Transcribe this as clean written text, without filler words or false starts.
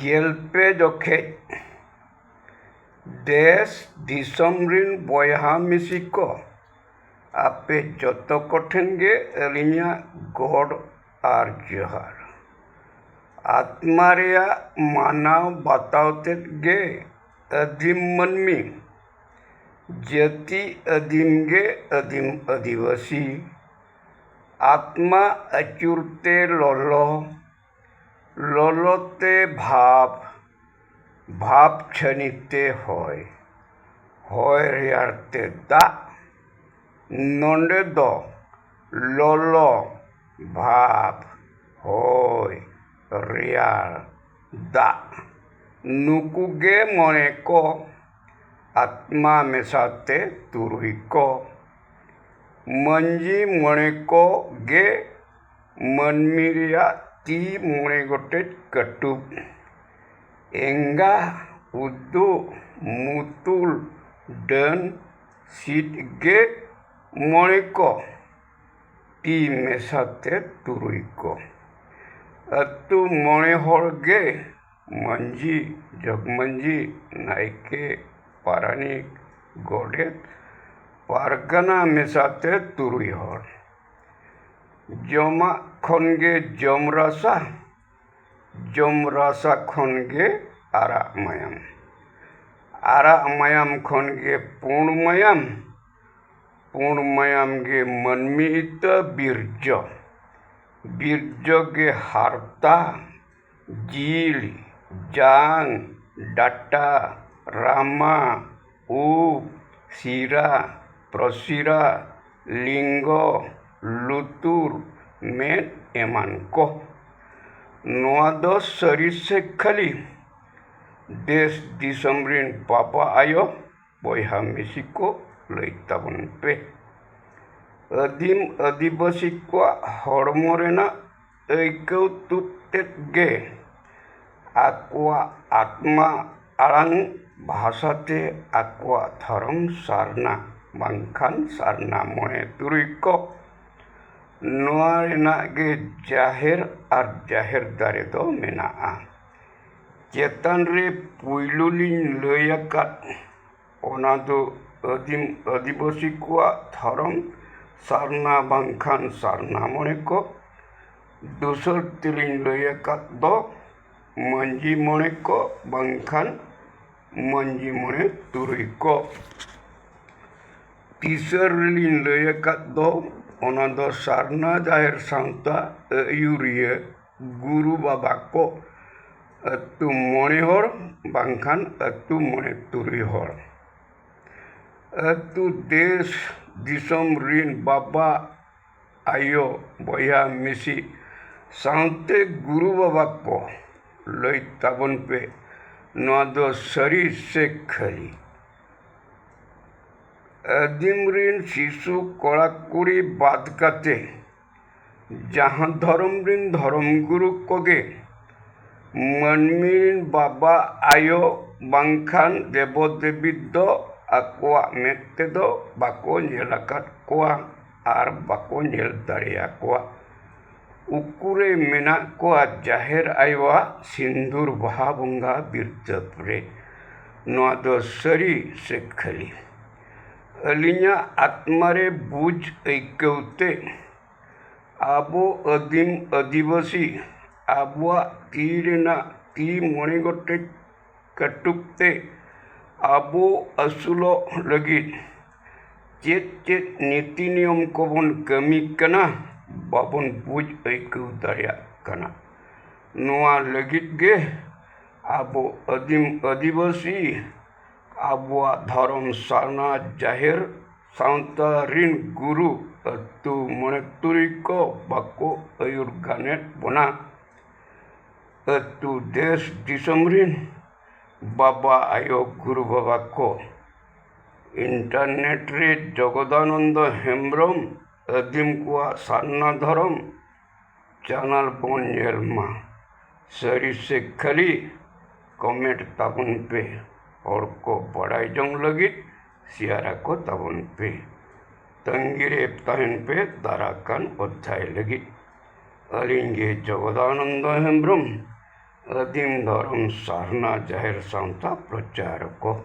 ᱜᱮᱞᱯᱮ ᱡᱚᱠᱷᱮᱡ ᱫᱮᱥ ᱫᱤᱥᱚᱢ ᱨᱤᱱ ᱵᱚᱭᱦᱟ ᱢᱤᱥᱤ ᱠᱚ ᱟᱯᱮ ᱡᱚᱛᱚ ᱠᱚᱴᱷᱮᱱ ᱜᱮ ᱟᱹᱞᱤᱧᱟᱜ ᱜᱚᱰ ᱟᱨ ᱡᱚᱦᱟᱨ᱾ ᱟᱛᱢᱟ ᱨᱮᱭᱟᱜ ᱢᱟᱱᱟᱣ ᱵᱟᱛᱟᱣ ᱛᱮᱫ ᱜᱮ ᱟᱹᱫᱤᱢ ᱢᱟᱹᱱᱢᱤ, ᱡᱟᱹᱛᱤ ᱟᱹᱫᱤᱢ ᱜᱮ ᱟᱹᱫᱤᱢ ᱟᱹᱫᱤᱵᱟᱹᱥᱤ, ᱟᱛᱢᱟ ᱟᱹᱪᱩᱨᱛᱮ ᱞᱚᱞᱚ, ᱞᱚᱞᱚᱛᱮ ᱵᱷᱟᱵᱽ, ᱵᱷᱟᱵᱽ ᱪᱷᱟᱹᱱᱤᱛᱮ ᱦᱚᱭ, ᱦᱚᱭ ᱨᱮᱭᱟᱲᱛᱮ ᱫᱟᱜ, ᱱᱚᱰᱮ ᱫᱚ ᱞᱚᱞᱚ, ᱵᱷᱟᱵᱽ, ᱦᱚᱭ, ᱨᱮᱭᱟᱲ, ᱫᱟᱜ ᱱᱩᱠᱩ ᱜᱮ ᱢᱚᱬᱮ ᱠᱚ, ᱟᱛᱢᱟ ᱢᱮᱥᱟᱛᱮ ᱛᱩᱨᱩᱭ ᱠᱚ, ᱢᱟᱹᱡᱷᱤ ᱢᱚᱬᱮ ᱠᱚ ᱜᱮ ᱢᱟᱹᱱᱢᱤ ᱨᱮᱭᱟᱜ ᱛᱤ ᱢᱚᱬᱮ ᱜᱚᱴᱮᱡ ᱠᱟᱹᱴᱩᱵ, ᱮᱸᱜᱟ, ᱩᱫᱩᱜ, ᱢᱩᱛᱩᱞ, ᱰᱟᱹᱱ, ᱥᱤᱫ ᱜᱮ ᱢᱚᱬᱮ ᱠᱚ, ᱛᱤ ᱢᱮᱥᱟᱛᱮ ᱛᱩᱨᱩᱭ ᱠᱚ, ᱟᱹᱛᱩ ᱢᱚᱬᱮ ᱦᱚᱲ ᱜᱮ ᱢᱟᱹᱡᱷᱤ, ᱡᱚᱜᱽᱢᱟᱹᱡᱷᱤ, ᱱᱟᱭᱠᱮ, ᱯᱟᱨᱟᱱᱤᱠ, ᱜᱚᱰᱮᱛ, ᱯᱟᱨᱜᱟᱱᱟ ᱢᱮᱥᱟᱛᱮ ᱛᱩᱨᱩᱭ ᱦᱚᱲ᱾ ᱡᱚᱢᱟᱜ ᱠᱷᱚᱱ ᱜᱮ ᱡᱚᱢ ᱨᱟᱥᱟ, ᱡᱚᱢ ᱨᱟᱥᱟ ᱠᱷᱚᱱ ᱜᱮ ᱟᱨᱟᱜ ᱢᱟᱭᱟᱢ, ᱟᱨᱟᱜ ᱢᱟᱭᱟᱢ ᱠᱷᱚᱱ ᱜᱮ ᱯᱩᱸᱰ ᱢᱟᱭᱟᱢ, ᱯᱩᱸᱰ ᱢᱟᱭᱟᱢ ᱜᱮ ᱢᱟᱹᱱᱢᱤ ᱤᱛᱟᱹ ᱵᱤᱨᱡᱚ, ᱵᱤᱨᱡᱚ ᱜᱮ ᱦᱟᱨᱛᱟ, ᱡᱤᱞ, ᱡᱟᱝ, ᱰᱟᱴᱟ, ᱨᱟᱢᱟ, ᱩᱵ, ᱥᱤᱨᱟ, ᱯᱨᱚᱥᱤᱨᱟ, ᱞᱤᱝᱜᱚ, ᱞᱩᱛᱩᱨ, ᱢᱮᱫ ᱮᱢᱟᱱ ᱠᱚ᱾ ᱱᱚᱣᱟ ᱫᱚ ᱥᱟᱹᱨᱤ ᱥᱮ ᱠᱷᱟᱹᱞᱤ? ᱫᱮᱥ ᱫᱤᱥᱚᱢ ᱨᱤᱱ ᱵᱟᱵᱟ ᱟᱭᱳ ᱵᱚᱭᱦᱟ ᱢᱤᱥᱤ ᱠᱚ ᱞᱟᱹᱭ ᱛᱟᱵᱚᱱ ᱯᱮ᱾ ᱟᱹᱫᱤᱢ ᱟᱹᱫᱤᱵᱟᱹᱥᱤ ᱠᱚᱣᱟᱜ ᱦᱚᱲᱢᱚ ᱨᱮᱱᱟᱜ ᱟᱹᱭᱠᱟᱹᱣ ᱛᱩᱫ ᱛᱮᱫ ᱜᱮ ᱟᱠᱚᱣᱟᱜ ᱟᱛᱢᱟ ᱟᱲᱟᱝ ᱵᱷᱟᱥᱟᱛᱮ ᱟᱠᱚᱣᱟᱜ ᱫᱷᱚᱨᱚᱢ ᱥᱟᱨᱱᱟ ᱵᱟᱝᱠᱷᱟᱱ ᱥᱟᱨᱱᱟ ᱢᱚᱬᱮ ᱛᱩᱨᱩᱭ ᱠᱚ᱾ ᱱᱚᱣᱟ ᱨᱮᱱᱟᱜ ᱜᱮ ᱡᱟᱦᱮᱨ ᱟᱨ ᱡᱟᱦᱮᱨ ᱫᱟᱨᱮ ᱫᱚ ᱢᱮᱱᱟᱜᱼᱟ᱾ ᱪᱮᱛᱟᱱ ᱨᱮ ᱯᱩᱭᱞᱩ ᱞᱤᱧ ᱞᱟᱹᱭ ᱟᱠᱟᱫ ᱚᱱᱟ ᱫᱚ ᱟᱹᱫᱤᱢ ᱟᱹᱫᱤᱵᱟᱹᱥᱤ ᱠᱚᱣᱟᱜ ᱫᱷᱚᱨᱚᱢ ᱥᱟᱨᱱᱟ ᱵᱟᱝᱠᱷᱟᱱ ᱥᱟᱨᱱᱟ ᱢᱚᱬᱮ ᱠᱚ᱾ ᱫᱚᱥᱟᱨ ᱛᱮᱞᱤᱧ ᱞᱟᱹᱭ ᱟᱠᱟᱫ ᱫᱚ ᱢᱟᱹᱡᱷᱤ ᱢᱚᱬᱮ ᱠᱚ ᱵᱟᱝᱠᱷᱟᱱ ᱢᱟᱹᱡᱷᱤ ᱢᱚᱬᱮ ᱛᱩᱨᱩᱭ ᱠᱚ᱾ ᱛᱤᱥᱟᱹᱨ ᱨᱮᱞᱤᱧ ᱞᱟᱹᱭ ᱟᱠᱟᱫ ᱫᱚ ᱚᱱᱟ ᱫᱚ ᱥᱟᱨᱱᱟ ᱡᱟᱦᱮᱨ ᱥᱟᱶᱛᱟ ᱟᱹᱭᱩᱨᱤᱭᱟᱹ ᱜᱩᱨᱩ ᱵᱟᱵᱟ ᱠᱚ, ᱟᱹᱛᱩ ᱢᱚᱬᱮ ᱦᱚᱲ ᱵᱟᱝᱠᱷᱟᱱ ᱟᱹᱛᱩ ᱢᱚᱬᱮ ᱛᱩᱨᱩᱭ ᱦᱚᱲ᱾ ᱟᱹᱛᱩ ᱫᱮᱥ ᱫᱤᱥᱚᱢ ᱨᱤᱱ ᱵᱟᱵᱟ ᱟᱭᱳ ᱵᱚᱭᱦᱟ ᱢᱤᱥᱤ ᱥᱟᱶᱛᱮ ᱜᱩᱨᱩ ᱵᱟᱵᱟ ᱠᱚ ᱞᱟᱹᱭ ᱛᱟᱵᱚᱱ ᱯᱮ, ᱱᱚᱣᱟ ᱫᱚ ᱥᱟᱹᱨᱤ ᱥᱮ ᱠᱷᱟᱹᱞᱤ? ᱟᱹᱫᱤᱢ ᱨᱤᱱ ᱥᱤᱥᱩ ᱠᱚᱲᱟ ᱠᱩᱲᱤ ᱵᱟᱫ ᱠᱟᱛᱮ ᱡᱟᱦᱟᱸ ᱫᱷᱚᱨᱚᱢ ᱨᱤᱱ ᱫᱷᱚᱨᱚᱢ ᱜᱩᱨᱩ ᱠᱚᱜᱮ ᱢᱟᱹᱱᱢᱤ ᱨᱤᱱ ᱵᱟᱵᱟ ᱟᱭᱳ ᱵᱟᱝᱠᱷᱟᱱ ᱫᱮᱵᱚ ᱫᱮᱵᱤ ᱫᱚ ᱟᱠᱚᱣᱟᱜ ᱢᱮᱫ ᱛᱮᱫᱚ ᱵᱟᱠᱚ ᱧᱮᱞ ᱟᱠᱟᱫ ᱠᱚᱣᱟ ᱟᱨ ᱵᱟᱠᱚ ᱧᱮᱞ ᱫᱟᱲᱮᱭᱟᱠᱚᱣᱟ᱾ ᱩᱠᱩᱨᱮ ᱢᱮᱱᱟᱜ ᱠᱚᱣᱟ ᱡᱟᱦᱮᱨ ᱟᱭᱳᱣᱟᱜ ᱥᱤᱸᱫᱩᱨ ᱵᱟᱦᱟ ᱵᱚᱸᱜᱟ ᱵᱤᱨᱫᱟᱹᱵ ᱨᱮ? ᱱᱚᱣᱟ ᱫᱚ ᱥᱟᱹᱨᱤ ᱥᱮ ᱠᱷᱟᱹᱞᱤ? ᱟᱹᱞᱤᱧᱟᱜ ᱟᱛᱢᱟᱨᱮ ᱵᱩᱡᱽ ᱟᱹᱭᱠᱟᱹᱣ ᱛᱮ ᱟᱵᱚ ᱟᱹᱫᱤᱢ ᱟᱹᱫᱤᱵᱟᱹᱥᱤ ᱟᱵᱚᱣᱟᱜ ᱛᱤ ᱨᱮᱱᱟᱜ ᱛᱤ ᱢᱚᱬᱮ ᱜᱚᱴᱮᱡ ᱠᱟᱹᱴᱩᱵ ᱛᱮ ᱟᱵᱚ ᱟᱹᱥᱩᱞᱚᱜ ᱞᱟᱹᱜᱤᱫ ᱪᱮᱫ ᱪᱮᱫ ᱱᱤᱛᱤ ᱱᱤᱭᱚᱢ ᱠᱚᱵᱚᱱ ᱠᱟᱹᱢᱤ ᱠᱟᱱᱟ ᱵᱟᱵᱚᱱ ᱵᱩᱡᱽ ᱟᱹᱭᱠᱟᱹᱣ ᱫᱟᱲᱮᱭᱟᱜ ᱠᱟᱱᱟ᱾ ᱱᱚᱣᱟ ᱞᱟᱹᱜᱤᱫ ᱜᱮ ᱟᱵᱚ ᱟᱹᱫᱤᱢ ᱟᱹᱫᱤᱵᱟᱹᱥᱤ ᱟᱵᱚᱣᱟᱜ ᱫᱷᱚᱨᱚᱢ ᱥᱟᱨᱱᱟ ᱡᱟᱦᱮᱨ ᱥᱟᱶᱛᱟ ᱨᱤᱱ ᱜᱩᱨᱩ ᱟᱹᱛᱩ ᱢᱚᱬᱮ ᱛᱩᱨᱩᱭ ᱠᱚ ᱵᱟᱠᱚ ᱟᱹᱭᱩᱨ ᱜᱟᱱᱮᱫ ᱵᱚᱱᱟ᱾ ᱟᱹᱛᱩ ᱫᱮᱥ ᱫᱤᱥᱚᱢ ᱨᱤᱱ ᱵᱟᱵᱟ ᱟᱭᱳ ᱜᱩᱨᱩ ᱵᱟᱵᱟ ᱠᱚ ᱤᱱᱴᱟᱨᱱᱮᱴ ᱨᱮ ᱡᱚᱜᱚᱫᱟᱱᱚᱱᱫᱚ ᱦᱮᱢᱵᱨᱚᱢ ᱟᱹᱫᱤᱢ ᱠᱚᱣᱟᱜ ᱥᱟᱨᱱᱟ ᱫᱷᱚᱨᱚᱢ ᱪᱟᱱᱟᱞ ᱵᱚᱱ ᱧᱮᱞ ᱢᱟ᱾ ᱥᱟᱹᱨᱤ ᱥᱮ ᱠᱷᱟᱹᱞᱤ? ᱠᱚᱢᱮᱱᱴ ᱛᱟᱵᱚᱱ ᱯᱮ᱾ ᱦᱚᱲ ᱠᱚ ᱵᱟᱲᱟᱭ ᱡᱚᱝ ᱞᱟᱹᱜᱤᱫ শেয়ার ᱟᱠᱚ ᱛᱟᱵᱚᱱ ᱯᱮ। ᱛᱟᱺᱜᱤ ᱨᱮ ᱛᱟᱦᱮᱱ ᱯᱮ ᱫᱟᱨᱟᱠᱟᱱ ᱚᱫᱽᱫᱷᱟᱭ ᱞᱟᱹᱜᱤᱫ। ᱟᱹᱞᱤᱧ ᱜᱮ ᱡᱚᱜᱚᱫᱟᱱᱚᱱᱫᱚ ᱦᱮᱢᱵᱨᱚᱢ ᱟᱹᱫᱤᱢ ᱫᱷᱚᱨᱚᱢ ᱥᱟᱨᱱᱟ ᱡᱟᱦᱮᱨ ᱥᱟᱶᱛᱟ ᱯᱨᱚᱪᱟᱨᱚᱠᱚ